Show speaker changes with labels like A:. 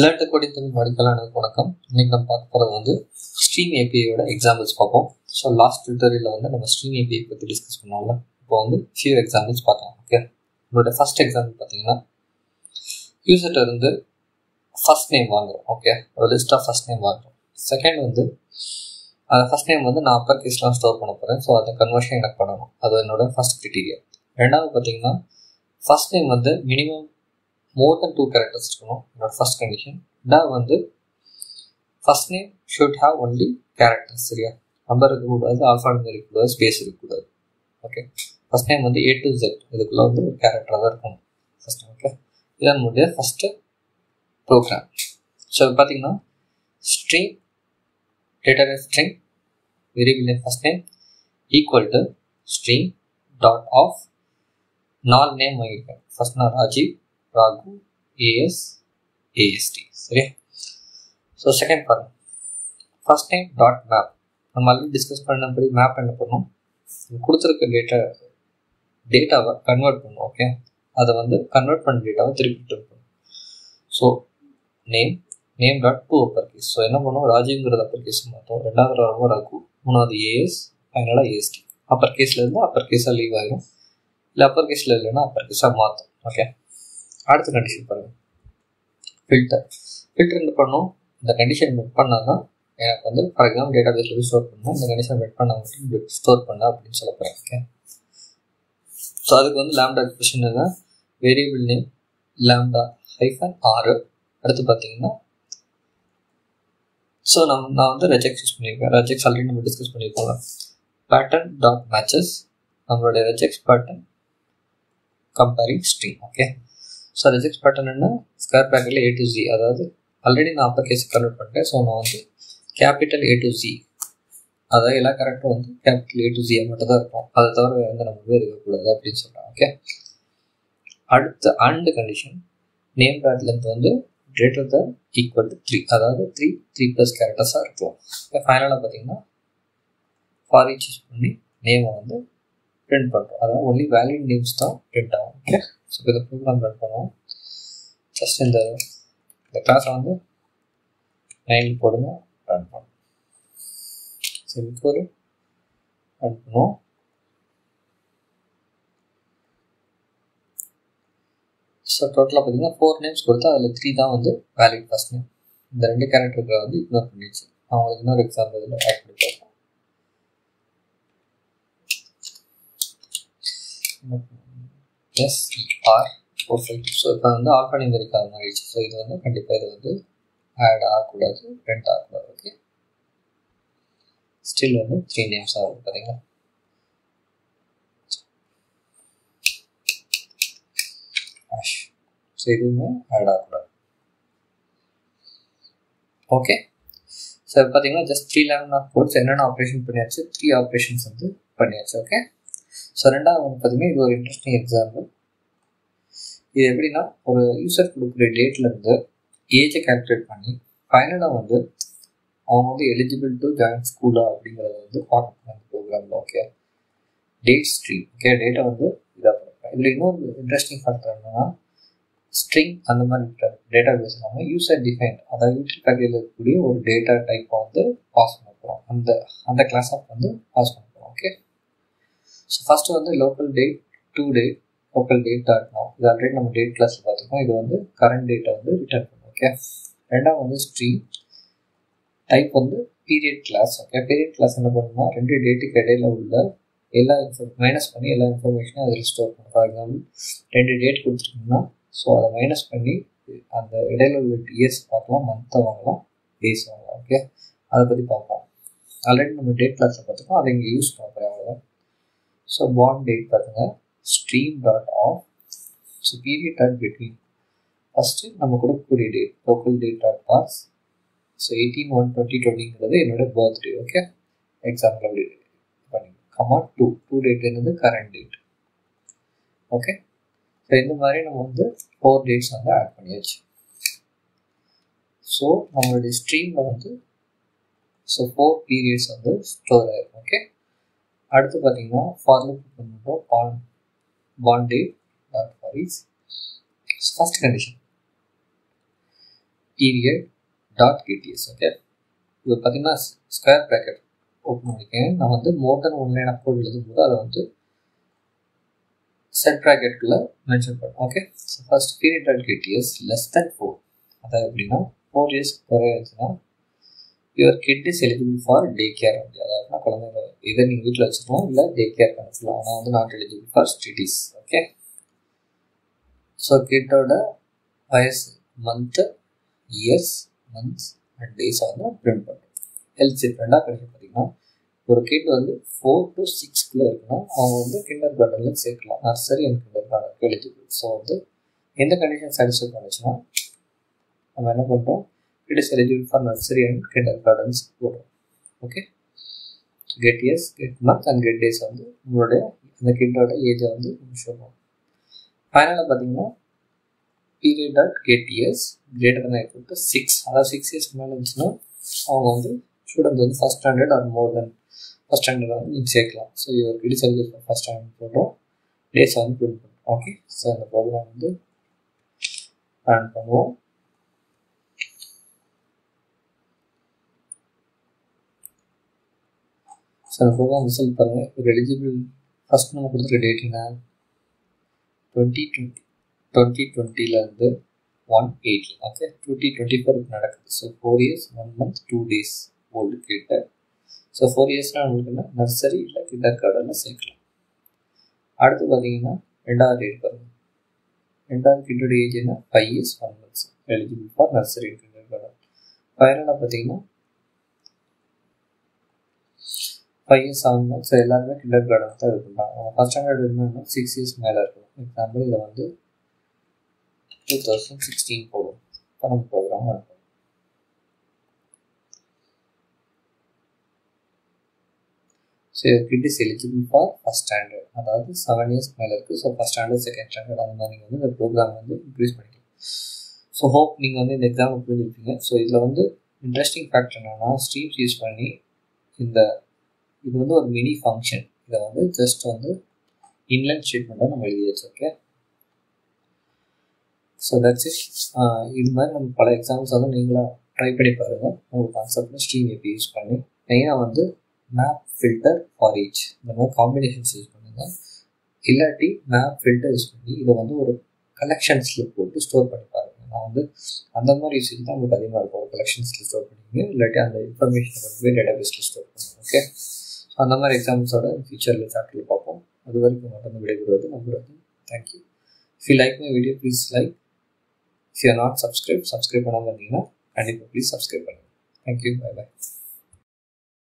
A: Learn coding Tamil வாடிக்கையாளர்களுக்கு வணக்கம். இன்னைக்கு நம்ம பார்க்க போகிறது வந்து ஸ்ட்ரீம் ஏபிஐயோட எக்ஸாம்பிள்ஸ் பார்ப்போம். ஸோ லாஸ்ட் ட்யூட்டோரியலில் வந்து நம்ம ஸ்ட்ரீம் ஏபிஐ பற்றி டிஸ்கஸ் பண்ணோம்ல. இப்போ வந்து ஃபியூ எக்ஸாம்பிள்ஸ் பார்க்கலாம். ஓகே, நம்மளோட ஃபர்ஸ்ட் எக்ஸாம்பிள் பார்த்தீங்கன்னா யூசர்கிட்ட இருந்து ஃபர்ஸ்ட் நேம் வாங்குறோம். ஓகே, ஒரு லிஸ்ட் ஆஃப் ஃபர்ஸ்ட் நேம் வாங்குறோம். செகண்ட் வந்து அந்த ஃபர்ஸ்ட் நேம் வந்து நான் அப்பர் கேஸ்லாம் ஸ்டோர் பண்ண போகிறேன். ஸோ அந்த கன்வர்ஷன் எனக்கு பண்ணணும். அது என்னோட ஃபர்ஸ்ட் கிரிட்டீரியா. ரெண்டாவது பார்த்தீங்கன்னா ஃபர்ஸ்ட் நேம் வந்து மினிமம் மோர் தென் 2 கேரக்டர்ஸ் இருக்கணும். என்னோட ஃபர்ஸ்ட் கண்டிஷன். ரெண்டாவது வந்து first name should have only characters. சரியா, நம்பர் இருக்கக்கூடாது, ஆல்ஃபானூமரிக் இருக்கக்கூடாது, ஸ்பேஸ் இருக்கக்கூடாது. ஓகே, ஃபர்ஸ்ட் நேம் வந்து A to Z இதுக்குள்ளே வந்து ஒரு கேரக்டராக தான் இருக்கணும் ஃபர்ஸ்ட். ஓகே, இதான் நம்மளுடைய ஃபஸ்ட்டு ப்ரோக்ராம். ஸோ பார்த்தீங்கன்னா string data string variable name first name equal to string dot of 4 name வாங்கியிருக்கேன். ஃபர்ஸ்ட் நான் ராஜீவ், ராகு, AS, AST. சரியா. ஸோ செகண்ட் பாருங்க, ஃபர்ஸ்ட் நேம் டாட் மேப். நம்ம ஆல்ரெடி டிஸ்கஸ் பண்ணபடி மேப் என்ன பண்ணணும், கொடுத்துருக்க டேட்டாவை கன்வெர்ட் பண்ணணும். ஓகே, அதை வந்து கன்வெர்ட் பண்ண டேட்டாவை திருப்பி பண்ணணும். So name dot to upper case. So என்ன பண்ணுவோம், ராஜீவ்ங்கிறது அப்பர் கேஸ் மாற்றோம், ரெண்டாவது வரவும் ராகு, மூணாவது AS, ஃபைனலாக AST. அப்பர் கேஸில் இருந்தால் அப்பர் கேஸாக லீவ் ஆகிடும், இல்லை அப்பர் கேஸில் இல்லைன்னா அப்பர் கேஸாக மாற்றும். ஓகே, அடுத்த கண்டிஷன் பாருங்கள், ஃபில்டர் என்ன பண்ணணும், இந்த கண்டிஷன் மெட் பண்ணால் தான் எனக்கு வந்து ஃபார் எக்ஸாம்பிள் டேட்டா பேஸில் போய் ஸ்டோர் பண்ணணும். இந்த கண்டிஷன் மெட் பண்ணால் மட்டும் ஸ்டோர் பண்ண அப்படின்னு சொல்ல போகிறேன். ஓகே, ஸோ அதுக்கு வந்து லேம்டா எக்ஸ்பிரஷன் தான் வேரியபிள் நேம் லேம்டா -6. அடுத்து பார்த்தீங்கன்னா ஸோ நான் வந்து ரெஜெக்ட் யூஸ் பண்ணியிருக்கேன். ரெஜெக்ட்ஸ் ஆல்ரெடி நம்ம டிஸ்கஸ் பண்ணியிருக்கோம். பேட்டர்ன் டாட் மேட்சஸ் நம்மளுடைய regex pattern comparing string. Okay, so regex pattern என்ன, ஸ்கொயர் பேக்கெட்டில் A to Z, அதாவது ஆல்ரெடி நான் அப்பர் கேஸுக்கு கன்வெர்ட் பண்ணிட்டேன். ஸோ நான் வந்து கேபிட்டல் A to Z, அதாவது எல்லா கேரக்டரும் வந்து கேபிட்டல் A to Z மட்டும் தான் இருக்கும், அதை தவிர எந்த நம்பருமே இருக்கக்கூடாது அப்படின்னு சொல்கிறேன். ஓகே, அடுத்த and condition name dot length வந்து கிரேட்டர் தென் ஈக்குவல் டு 3, அதாவது 3+ கேரக்டர்ஸாக இருக்கும். இப்போ ஃபைனலாக பார்த்தீங்கன்னா ஃபார் ஈச் யூஸ் பண்ணி நேமை வந்து பிரிண்ட் பண்ணுறோம், அதாவது ஒன்லி வேலிட் நேம்ஸ் தான் பிரிண்ட் ஆகும். ஓகே, ஸோ இதை ப்ரோக்ராம் ரன் பண்ணுவோம். ஜஸ்ட் இந்த கிளாஸை வந்து 9 போடுங்க, ரன் பண்ணுவோம். சரி, ஒரு ரன் பண்ணுவோம். ஸோ டோட்டலாக பார்த்தீங்கன்னா 4 நேம்ஸ் கொடுத்தா அதில் 3 தான் வந்து வேலிட் ஃபர்ஸ்ட் நேம். இந்த 2 கேரக்டருக்கு வந்து இக்னோர் பண்ணிடுச்சு. அவங்களுக்கு இன்னொரு எக்ஸாம்பிள் இதில் ஆட் பண்ணி பார்ப்போம். ஸோ இப்போ வந்து ஆல்ஃபானூமரிக் ஆக மாறிடுச்சு. ஸோ இது வந்து கண்டிப்பாக இது வந்து ஆட் ஆகக்கூடாது, பிரிண்ட் ஆகக்கூடாது. ஓகே, ஸ்டில் வந்து 3 நேம்ஸ் ஆகும் பார்த்தீங்களா. ஸோ இதுவுமே ஆட் ஆகக்கூடாது. ஓகே, ஸோ பார்த்தீங்கன்னா ஜஸ்ட் 3 லைன் ஆஃப் கோட்ஸ் என்னென்ன ஆப்ரேஷன் பண்ணியாச்சு, 3 ஆப்ரேஷன்ஸ் வந்து பண்ணியாச்சு. ஓகே, ஸோ ரெண்டாவது வந்து பார்த்தீங்கன்னா இது ஒரு இன்ட்ரெஸ்டிங் எக்ஸாம்பிள். இது எப்படின்னா, ஒரு யூசர் கொடுக்குற டேட்லேருந்து ஏஜை கால்குலேட் பண்ணி ஃபைனலாக வந்து அவங்க வந்து எலிஜிபிள் டு ஜாயின் ஸ்கூலா அப்படிங்கிறத வந்து பார்க்கணும் அந்த ப்ரோக்ராமில். Okay, date stream. Okay, data வந்து இதாக பார்ப்பேன். இதில் இன்னொரு இன்ட்ரெஸ்டிங் ஃபேக்டர் என்னன்னா, ஸ்ட்ரிங் அந்த மாதிரி டேட்டா பேஸ் இல்லாமல் யூசர் டிஃபைன்ட், அதாவது யூடில் பேக்கேஜில் இருக்கக்கூடிய ஒரு டேட்டா டைப்பை வந்து பாஸ் பண்ண போகிறோம், அந்த கிளாஸ் ஆஃப் வந்து பாஸ் பண்ண போகிறோம். ஓகே, ஸோ ஃபஸ்ட்டு வந்து local date to date local date dot now. இது ஆல்ரெடி நம்ம டேட் கிளாஸில் பார்த்துருக்கோம். இது வந்து கரண்ட் டேட்டை வந்து ரிட்டர்ன் பண்ணும். ஓகே, ரெண்டாவது வந்து ஸ்ட்ரீம் டைப் வந்து period class. Okay, period class என்ன பண்ணணும்னா 2 டேட்டுக்கு இடையில உள்ள எல்லா மைனஸ் பண்ணி எல்லா இன்ஃபர்மேஷனும் அதில் ஸ்டோர் பண்ணும். ஃபார் எக்ஸாம்பிள் 2 டேட் கொடுத்துருக்கோம்னா ஸோ அதை மைனஸ் பண்ணி அந்த இடையில உள்ள இயர்ஸ் பார்க்கலாம், மந்த்தை வாங்கலாம், டேஸ் வாங்கலாம். ஓகே, அதை பற்றி பார்ப்போம். ஆல்ரெடி நம்ம டேட் கிளாஸில் பார்த்துக்கோம், அதை இங்கே யூஸ் பண்ணுறோம் அவ்வளோதான். ஸோ பாண்ட் டேட் பார்த்துங்க, stream dot of, so period dot between. First நம்ம கொடுக்கக்கூடிய date local date dot parse. So 18/1/2020ங்கிறது என்னோட பர்த்டே. ஓகே, எக்ஸாம்பிள் அப்படி பண்ணி கமா 2 டேட் என்னது கரண்ட் டேட். ஓகே, ஸோ இந்த மாதிரி நம்ம வந்து 4 டேட்ஸ் வந்து ஆட் பண்ணியாச்சு. ஸோ நம்மளுடைய ஸ்ட்ரீமில் வந்து ஸோ 4 பீரியட்ஸ் வந்து ஸ்டோர் ஆகிருக்கும். ஓகே, அடுத்து பார்த்தீங்கன்னா ஃபார் லூப் பண்ணுறோம். Bond date dot for each first condition period dot கேடிஎஸ். ஓகே, இப்போ பார்த்தீங்கன்னா ஸ்கொயர் ப்ராக்கெட் ஓப்பன் பண்ணிக்கேன். நான் வந்து more than one line of code எழுதும்போது அதை வந்து செட் ப்ராக்கெட்டுக்குள்ளே மென்ஷன் பண்ணும். Okay, so first period dot கேடிஎஸ் லெஸ் தேன் 4, அதாவது எப்படின்னா 4 years குறையாச்சுன்னா your kid is eligible for day care. அதாவது குழந்தைங்க இதை நீங்கள் வீட்டில் வச்சுக்கலாம், இல்லை டே கேர் கணக்கில். ஆனால் வந்து not eligible for studies. Okay, so கிட்டோட வயசு, மந்த்து, இயர்ஸ், மந்த்ஸ் அண்ட் டேஸை வந்து பிரிண்ட் பண்ணுறோம். ஹெல்த் செட் ரெண்டாக கிடைக்கும். பார்த்தீங்கன்னா ஒரு கிட் வந்து 4 to 6 இருக்குன்னா அவங்க வந்து கிண்டர் கார்டனில் சேர்க்கலாம். நர்சரி அண்ட் கிண்டர் கார்டனுக்கு எலிஜிபிள். ஸோ வந்து எந்த கண்டிஷன் சாட்டிஸ்ஃபை பண்ணுச்சுன்னா நம்ம என்ன பண்ணுறோம், it is eligible for nursery and kindergartens போடுறோம். Okay, get years, get month and get days வந்து உங்களுடைய அந்த கிட்டோட ஏஜை வந்து ஷோ பண்ணும். ஃபைனலாக பார்த்தீங்கன்னா period dot get years greater than equal to 6, அதாவது 6 years மேலே இருந்துச்சுன்னா அவங்க வந்து ஸ்டூடெண்ட் வந்து ஃபஸ்ட் ஸ்டாண்டர்ட் ஆர் மோர் தென் ஃபஸ்ட் ஸ்டாண்டர்ட் வந்து நீங்கள் சேர்க்கலாம். ஸோ இவர் it is eligible for first standard போடுறோம், டேஸ் வந்து பிரிண்ட் பண்ணுறோம். ஓகே, ஸோ இந்த ப்ரோக்ராம் வந்து ரன் பண்ணுவோம். ஸோ அந்த ப்ரோக்ராம் ரிசல்ட் பாருங்கள். ஒரு எலிஜிபிள் ஃபஸ்ட் நம்ம கொடுத்துருக்க டேட் என்ன, 2020 1/8. ஓகே, 2024 நடக்குது. So 4 years 1 month 2 days old கிட்ட. ஸோ 4 yearsனால் நம்மளுக்கு என்ன நர்சரி இல்லை கிண்டர் கார்டனில் சேர்க்கலாம். அடுத்து பார்த்தீங்கன்னா ரெண்டாவது டேட் பாருங்கள். ரெண்டாவது கிட்டோட ஏஜ் என்ன, 5 years 1 month eligible for nursery kinder garden. ஃபைனலாக பார்த்தீங்கன்னா 5 years 7 months எல்லாருமே கிண்டர் கார்டன் தான் இது பண்ணுறாங்க. அவங்க ஃபஸ்ட் ஸ்டாண்டர்ட் இருந்தாங்கன்னா 6 years மேலே இருக்கும். எக்ஸாம்பிள் இதை வந்து 2016 போடும். நம்ம ப்ரோக்ராம் இருக்கும். So kit is eligible for first standard, அதாவது 7 years மேலே இருக்குது. So first standard, second standard அந்த மாதிரி நீங்கள் வந்து இந்த ப்ரோக்ராம் வந்து இன்க்ரீஸ் பண்ணிக்கலாம். ஸோ ஹோப் நீங்கள் வந்து இந்த எக்ஸாம் புரிஞ்சுருப்பீங்க. ஸோ இதில் வந்து இன்ட்ரெஸ்டிங் ஃபேக்ட் என்னென்னா ஸ்ட்ரீம்ஸ் யூஸ் பண்ணி இது வந்து ஒரு மினி ஃபங்க்ஷன். இதை வந்து ஜஸ்ட் வந்து இன்லைன் ஸ்டேட்மெண்ட்டாக நம்ம எழுதி வச்சு. Okay, so that's it. இது மாதிரி நம்ம பல எக்ஸாம்பிள்ஸ் வந்து நீங்களாக ட்ரை பண்ணி பாருங்கள். உங்கள் கான்செப்டில் ஸ்ட்ரீம் ஏபி யூஸ் பண்ணி மெயினாக வந்து மேப் ஃபில்டர் ஃபார் ஈச் இந்த மாதிரி காம்பினேஷன்ஸ் யூஸ் பண்ணுங்கள். இல்லாட்டி மேப் ஃபில்டர் யூஸ் பண்ணி இதை வந்து ஒரு கலெக்ஷன்ஸில் போட்டு ஸ்டோர் பண்ணி பாருங்கள். நான் வந்து அந்த மாதிரி யூஸ் தான் உங்களுக்கு அதிகமாக இருக்கும். ஒரு கலெக்ஷன்ஸில் ஸ்டோர் பண்ணிங்க, இல்லாட்டி அந்த இன்ஃபர்மேஷனை கொண்டு போய் டேட்டாபேஸில் ஸ்டோர் பண்ணுங்கள். ஓகே, ஸோ அந்த மாதிரி எக்ஸாம்பிள்ஸோட ஃபியூச்சரில் சாப்டரில் பார்ப்போம். அது வரைக்கும் மட்டும் விடைபெறுவது நம்புறது. Thank you. If you like my video, please like. If you are not subscribed பண்ணாமல் இருந்தீங்கன்னா கண்டிப்பாக ப்ளீஸ் சப்ஸ்கிரைப் பண்ணுங்கள். தேங்க்யூ. பை.